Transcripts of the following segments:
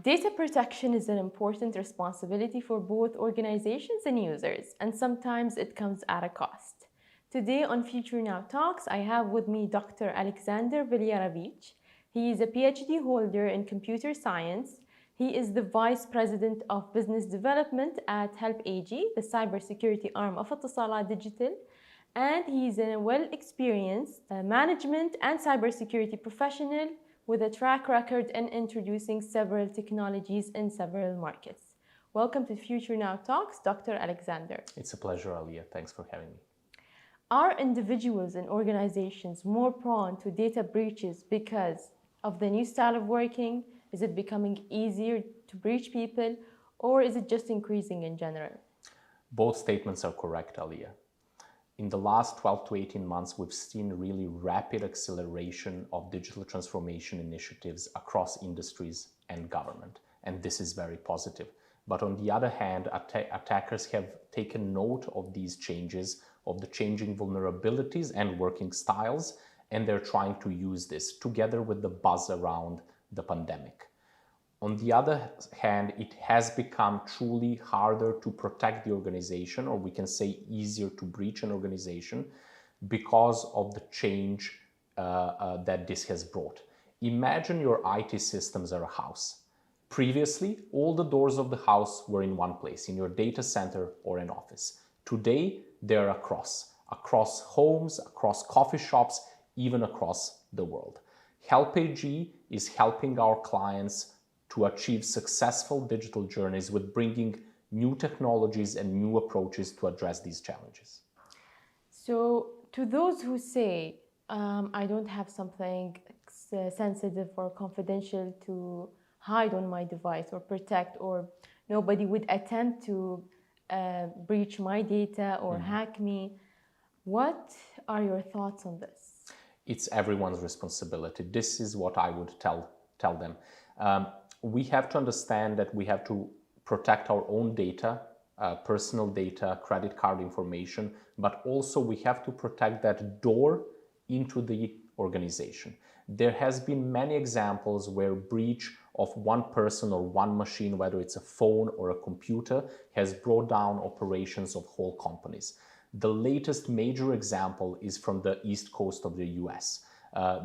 Data protection is an important responsibility for both organizations and users, and sometimes it comes at a cost. Today on Future Now Talks, I have with me Dr. Alexander Vilyarovich. He is a PhD holder in computer science. He is the Vice President of Business Development at Help AG, the cybersecurity arm of Etisalat Digital, and he is a well-experienced management and cybersecurity professional with a track record in introducing several technologies in several markets. Welcome to Future Now Talks, Dr. Alexander. It's a pleasure, Aliyah. Thanks for having me. Are individuals and organizations more prone to data breaches because of the new style of working? Is it becoming easier to breach people, or is it just increasing in general? Both statements are correct, Aliyah. In the last 12 to 18 months, we've seen really rapid acceleration of digital transformation initiatives across industries and government, and this is very positive. But on the other hand, attackers have taken note of these changes, of the changing vulnerabilities and working styles, and they're trying to use this together with the buzz around the pandemic. On the other hand, it has become truly harder to protect the organization, or we can say easier to breach an organization because of the change that this has brought. Imagine your IT systems are a house. Previously, all the doors of the house were in one place, in your data center or an office. Today, they're across homes, across coffee shops, even across the world. Help AG is helping our clients to achieve successful digital journeys with bringing new technologies and new approaches to address these challenges. So, to those who say, I don't have something sensitive or confidential to hide on my device or protect, or nobody would attempt to breach my data or hack me, what are your thoughts on this? It's everyone's responsibility. This is what I would tell them. We have to understand that we have to protect our own data, personal data, credit card information, but also we have to protect that door into the organization. There has been many examples where breach of one person or one machine, whether it's a phone or a computer, has brought down operations of whole companies. The latest major example is from the East Coast of the US.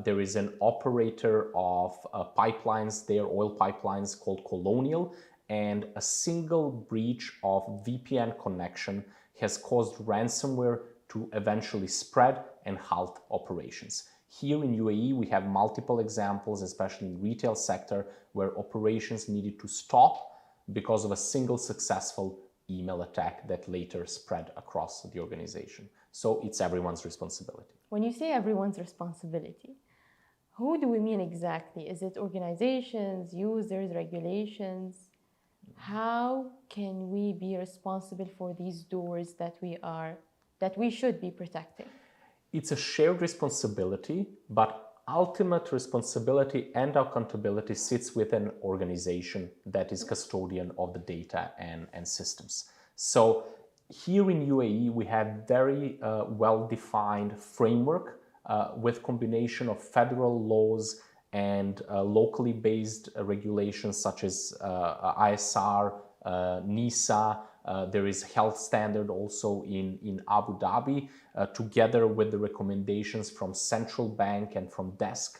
There is an operator of pipelines there, oil pipelines, called Colonial, and a single breach of VPN connection has caused ransomware to eventually spread and halt operations. Here in UAE, we have multiple examples, especially in the retail sector, where operations needed to stop because of a single successful email attack that later spread across the organization. So it's everyone's responsibility. When you say everyone's responsibility, who do we mean exactly? Is it organizations, users, regulations? How can we be responsible for these doors that we should be protecting? It's a shared responsibility, but ultimate responsibility and accountability sits with an organization that is custodian of the data and systems. So here in UAE, we have very well-defined framework with combination of federal laws and locally based regulations such as ISR, NISA. There is health standard also in Abu Dhabi, together with the recommendations from Central Bank and from DESC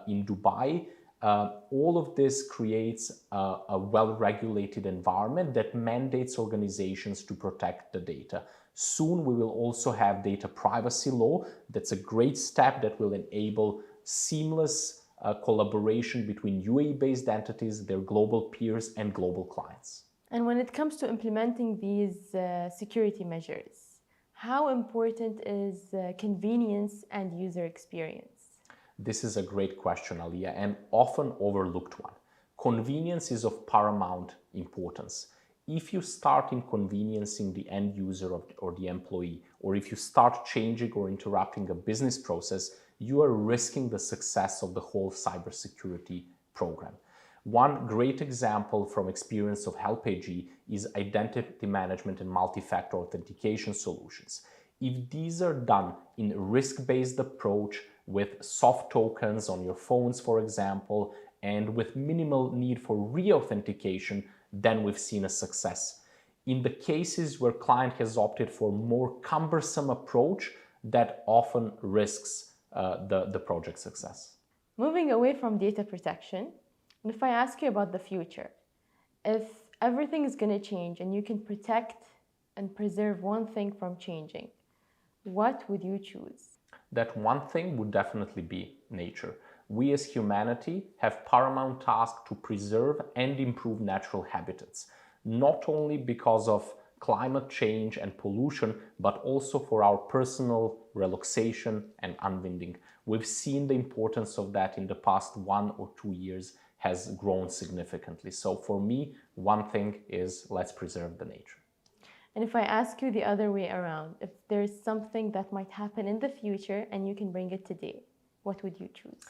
in Dubai. All of this creates a well-regulated environment that mandates organizations to protect the data. Soon we will also have data privacy law. That's a great step that will enable seamless collaboration between UAE-based entities, their global peers, and global clients. And when it comes to implementing these security measures, how important is convenience and user experience? This is a great question, Aliyah, and often overlooked one. Convenience is of paramount importance. If you start inconveniencing the end user or the employee, or if you start changing or interrupting a business process, you are risking the success of the whole cybersecurity program. One great example from experience of Help AG is identity management and multi-factor authentication solutions. If these are done in a risk-based approach with soft tokens on your phones, for example, and with minimal need for re-authentication, then we've seen a success. In the cases where client has opted for more cumbersome approach, that often risks the project success. Moving away from data protection, and if I ask you about the future, if everything is going to change and you can protect and preserve one thing from changing, what would you choose? That one thing would definitely be nature. We as humanity have paramount task to preserve and improve natural habitats, not only because of climate change and pollution, but also for our personal relaxation and unwinding. We've seen the importance of that in the past 1 or 2 years has grown significantly. So for me, one thing is let's preserve the nature. And if I ask you the other way around, if there's something that might happen in the future and you can bring it today, what would you choose?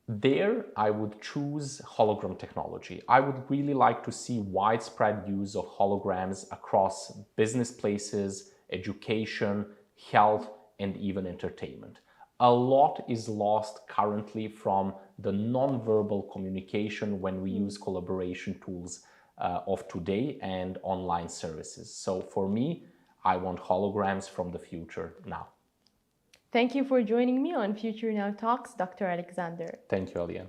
There, I would choose hologram technology. I would really like to see widespread use of holograms across business places, education, health, and even entertainment. A lot is lost currently from the non-verbal communication when we use collaboration tools of today and online services. So for me, I want holograms from the future now. Thank you for joining me on Future Now Talks, Dr. Alexander. Thank you, Alian.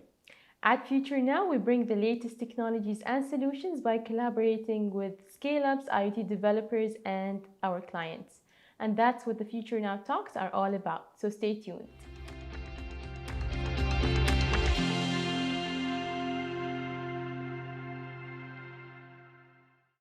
At Future Now, we bring the latest technologies and solutions by collaborating with scale-ups, IoT developers, and our clients. And that's what the Future Now Talks are all about. So stay tuned.